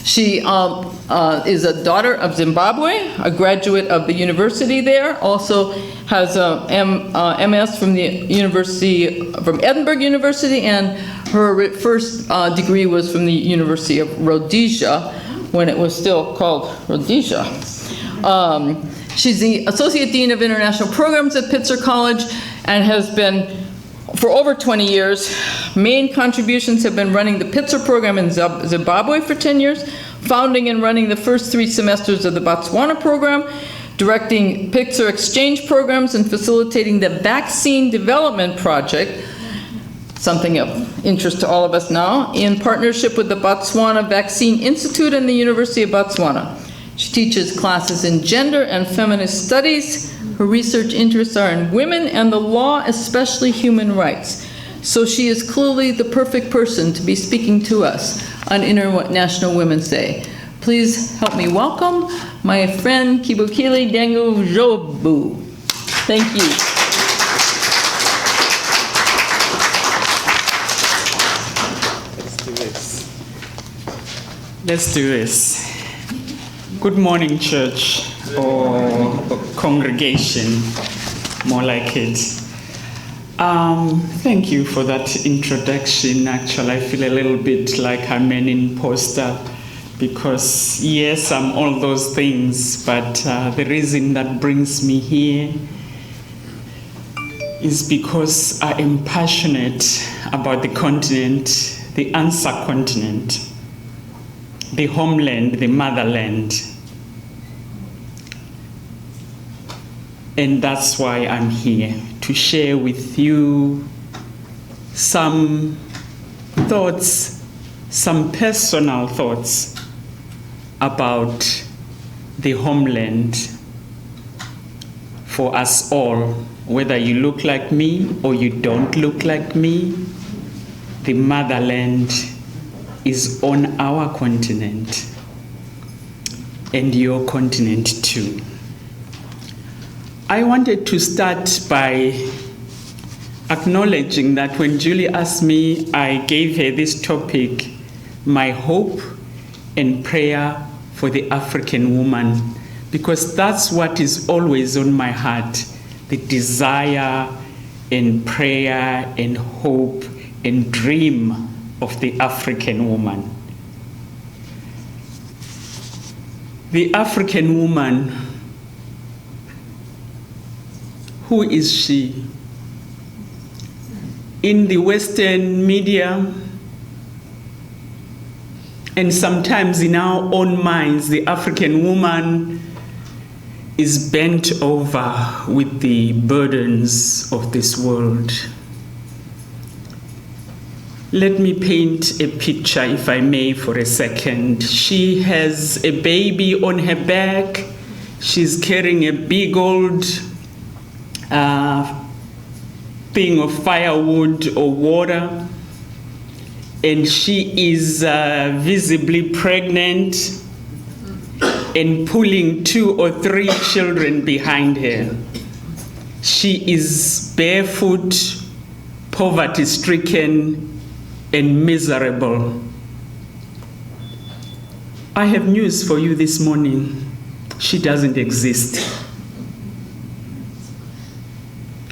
She is a daughter of Zimbabwe, a graduate of the university there, also has a MS from Edinburgh University, and her first degree was from the University of Rhodesia, when it was still called Rhodesia. She's the Associate Dean of International Programs at Pitzer College and has been, for over 20 years, main contributions have been running the Pitzer program in Zimbabwe for 10 years, founding and running the first 3 semesters of the Botswana program, directing Pitzer exchange programs, and facilitating the vaccine development project, something of interest to all of us now, in partnership with the Botswana Vaccine Institute and the University of Botswana. She teaches classes in gender and feminist studies. Her research interests are in women and the law, especially human rights. So she is clearly the perfect person to be speaking to us on International Women's Day. Please help me welcome my friend Kebokile Dengu-Zvobgo. Thank you. Let's do this. Good morning, church, or congregation, more like it. Thank you for that introduction. Actually, I feel a little bit like I'm an imposter because, yes, I'm all those things, but the reason that brings me here is because I am passionate about the continent, the answer continent, the homeland, the motherland. And that's why I'm here, to share with you some thoughts, some personal thoughts about the homeland for us all. Whether you look like me or you don't look like me, the motherland is on our continent and your continent too. I wanted to start by acknowledging that when Julie asked me, I gave her this topic, my hope and prayer for the African woman, because that's what is always on my heart, the desire and prayer and hope and dream of the African woman. The African woman, who is she? In the Western media, and sometimes in our own minds, the African woman is bent over with the burdens of this world. Let me paint a picture, if I may, for a second. She has a baby on her back. She's carrying a big old thing of firewood or water, and she is visibly pregnant and pulling 2 or 3 children behind her. She is barefoot, poverty-stricken, and miserable. I have news for you this morning. She doesn't exist.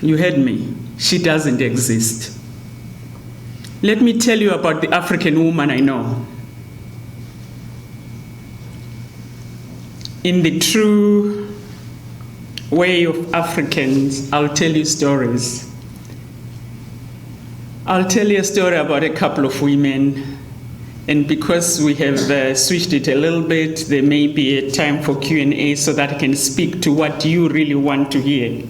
You heard me. She doesn't exist. Let me tell you about the African woman I know. In the true way of Africans, I'll tell you stories. I'll tell you a story about a couple of women, and because we have switched it a little bit, there may be a time for Q&A so that I can speak to what you really want to hear.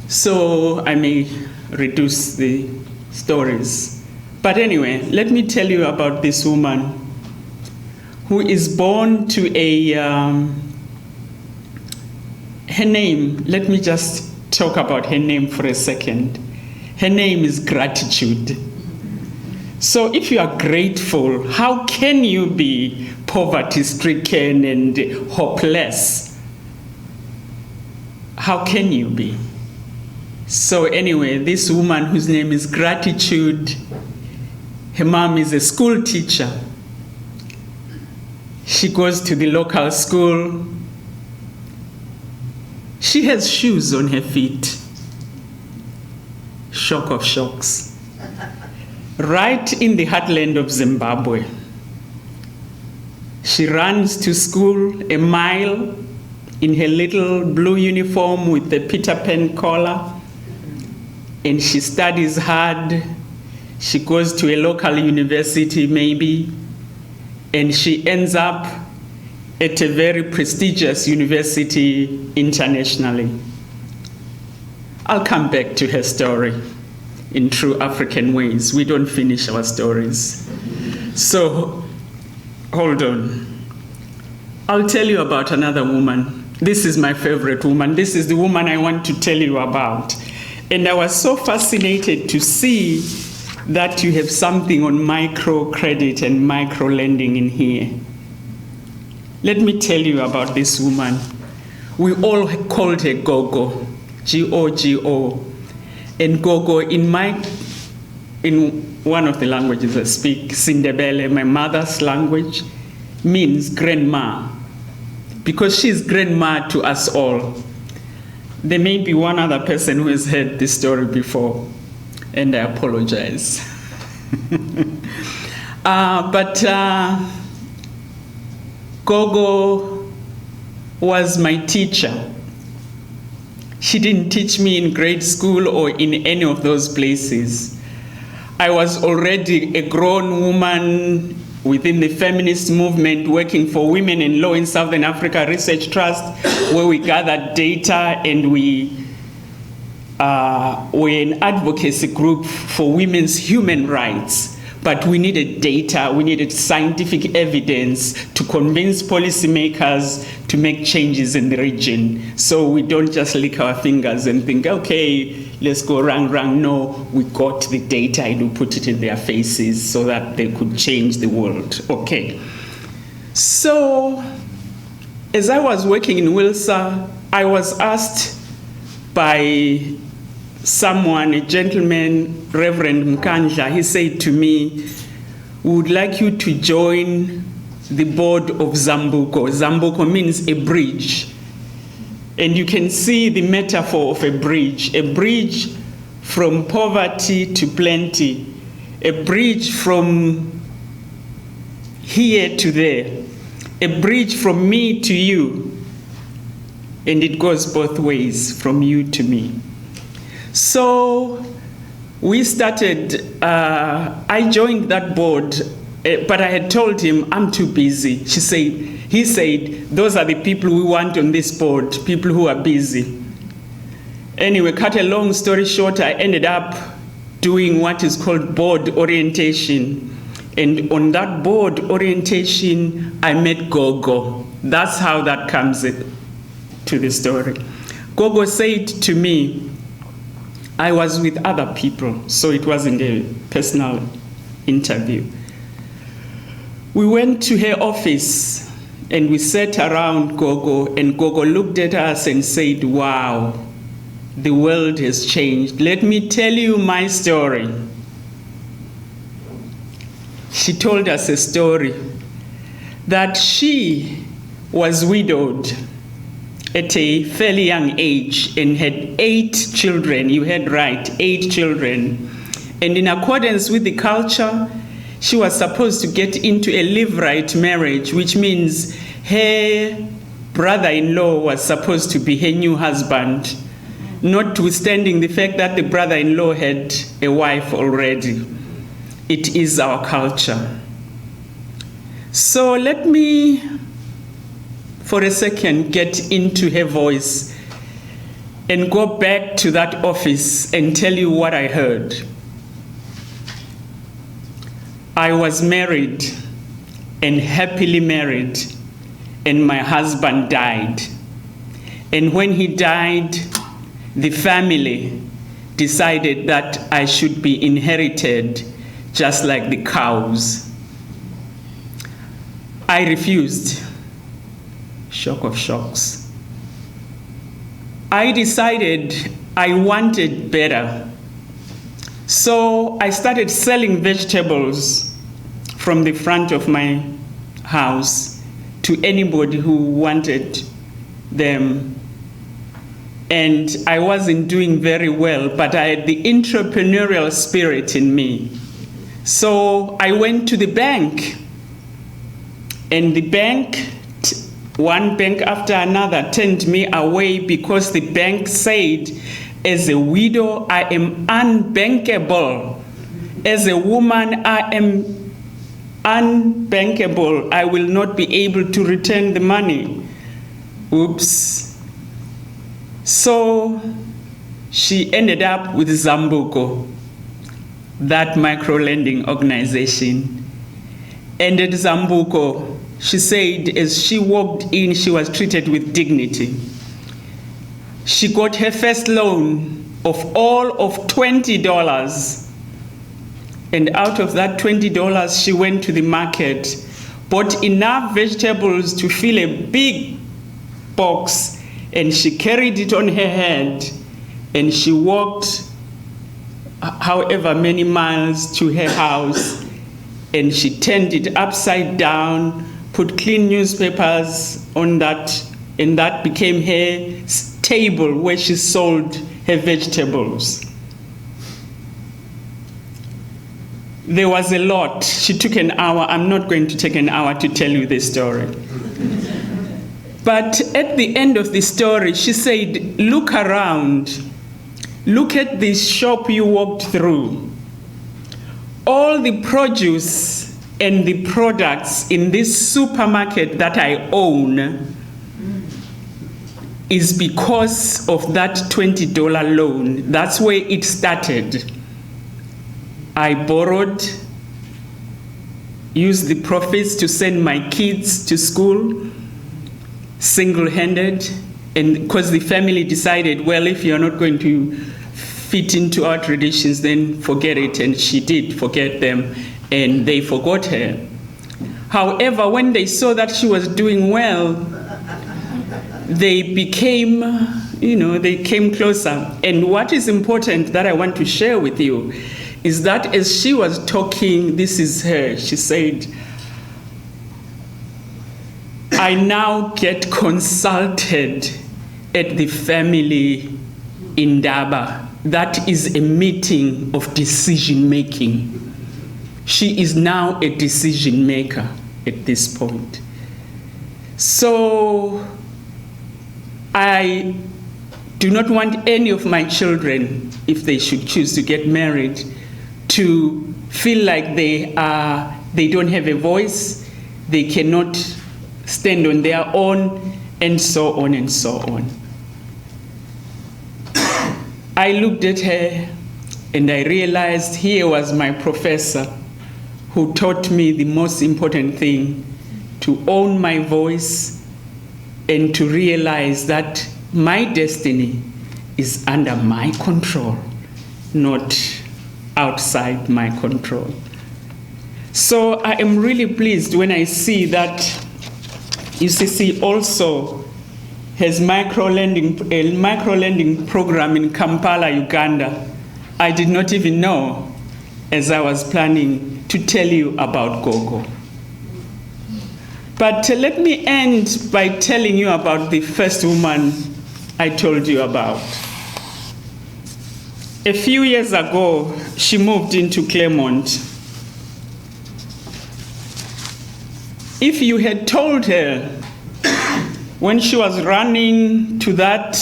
So I may reduce the stories. But anyway, let me tell you about this woman who is born to her name, let me just talk about her name for a second. Her name is Gratitude. So if you are grateful, how can you be poverty-stricken and hopeless? How can you be? So anyway, this woman whose name is Gratitude, her mom is a school teacher. She goes to the local school. She has shoes on her feet. Shock of shocks. Right in the heartland of Zimbabwe. She runs to school a mile in her little blue uniform with the Peter Pan collar, and she studies hard. She goes to a local university maybe, and she ends up at a very prestigious university internationally. I'll come back to her story in true African ways. We don't finish our stories. So, hold on. I'll tell you about another woman. This is my favorite woman. This is the woman I want to tell you about. And I was so fascinated to see that you have something on microcredit and micro lending in here. Let me tell you about this woman. We all called her Gogo, G-O-G-O. And Gogo, in one of the languages I speak, Sindebele, my mother's language, means grandma, because she's grandma to us all. There may be one other person who has heard this story before, and I apologize. But Gogo was my teacher. She didn't teach me in grade school or in any of those places. I was already a grown woman within the feminist movement, working for Women in Law in Southern Africa Research Trust, where we gathered data, and we were an advocacy group for women's human rights. But we needed data, we needed scientific evidence to convince policymakers to make changes in the region. So we don't just lick our fingers and think, okay, let's go rang. No, we got the data and we put it in their faces so that they could change the world. Okay. So as I was working in Wilsa, I was asked by someone, a gentleman, Reverend Mkandla. He said to me, we would like you to join the board of Zambuko. Zambuko means a bridge. And you can see the metaphor of a bridge from poverty to plenty, a bridge from here to there, a bridge from me to you, and it goes both ways, from you to me. So we started, I joined that board, but I had told him I'm too busy. He said, those are the people we want on this board, people who are busy. Anyway, cut a long story short, I ended up doing what is called board orientation. And on that board orientation, I met Gogo. That's how that comes to the story. Gogo said to me, I was with other people, so it wasn't a personal interview. We went to her office and we sat around Gogo, and Gogo looked at us and said, wow, the world has changed. Let me tell you my story. She told us a story that she was widowed at a fairly young age and had 8 children. You heard right, 8 children. And in accordance with the culture, she was supposed to get into a live-right marriage, which means her brother-in-law was supposed to be her new husband, notwithstanding the fact that the brother-in-law had a wife already. It is our culture. So let me, for a second, get into her voice and go back to that office and tell you what I heard. I was married and happily married, and my husband died. And when he died, the family decided that I should be inherited just like the cows. I refused. Shock of shocks. I decided I wanted better. So I started selling vegetables from the front of my house to anybody who wanted them. And I wasn't doing very well, but I had the entrepreneurial spirit in me. So I went to the bank, and the bank, one bank after another, turned me away because the bank said, as a widow, I am unbankable. As a woman, I am unbankable. I will not be able to return the money. Oops. So she ended up with Zvobgo, that micro-lending organization. And at Zvobgo, she said as she walked in, she was treated with dignity. She got her first loan of all of $20. And out of that $20, she went to the market, bought enough vegetables to fill a big box, and she carried it on her head, and she walked however many miles to her house, and she turned it upside down, put clean newspapers on that, and that became her table where she sold her vegetables. There was a lot. She took an hour. I'm not going to take an hour to tell you the story. But at the end of the story, she said, look around. Look at this shop you walked through. All the produce and the products in this supermarket that I own is because of that $20 loan. That's where it started. I borrowed, used the profits to send my kids to school, single-handed, and because the family decided, well, if you're not going to fit into our traditions, then forget it, and she did forget them, and they forgot her. However, when they saw that she was doing well, they became, they came closer. And what is important that I want to share with you is that as she was talking, this is her, she said, I now get consulted at the family in Daba. That is a meeting of decision making. She is now a decision maker at this point. So I do not want any of my children, if they should choose to get married, to feel like they don't have a voice, they cannot stand on their own, and so on and so on. I looked at her and I realized here was my professor who taught me the most important thing, to own my voice and to realize that my destiny is under my control, not outside my control. So I am really pleased when I see that UCC also has a micro-lending program in Kampala, Uganda. I did not even know as I was planning to tell you about Gogo. But let me end by telling you about the first woman I told you about. A few years ago, she moved into Claremont. If you had told her when she was running to that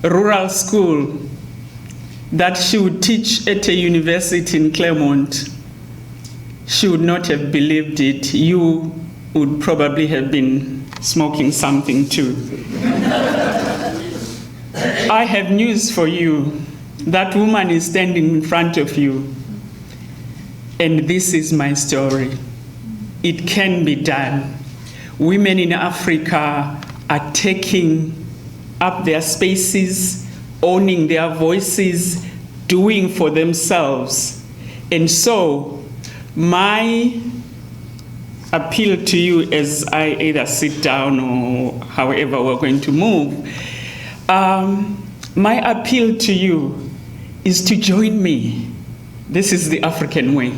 rural school that she would teach at a university in Claremont, she would not have believed it. You would probably have been smoking something too. I have news for you. That woman is standing in front of you, and this is my story. It can be done. Women in Africa are taking up their spaces, owning their voices, doing for themselves. And so my appeal to you as I either sit down or however we're going to move, my appeal to you is to join me. This is the African way.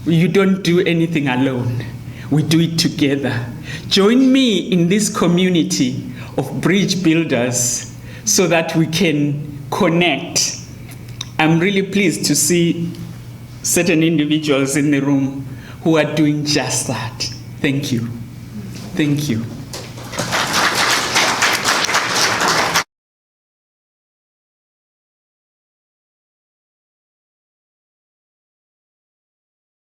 You don't do anything alone. we do it together. Join me in this community of bridge builders so that we can connect. I'm really pleased to see certain individuals in the room who are doing just that. Thank you. Thank you.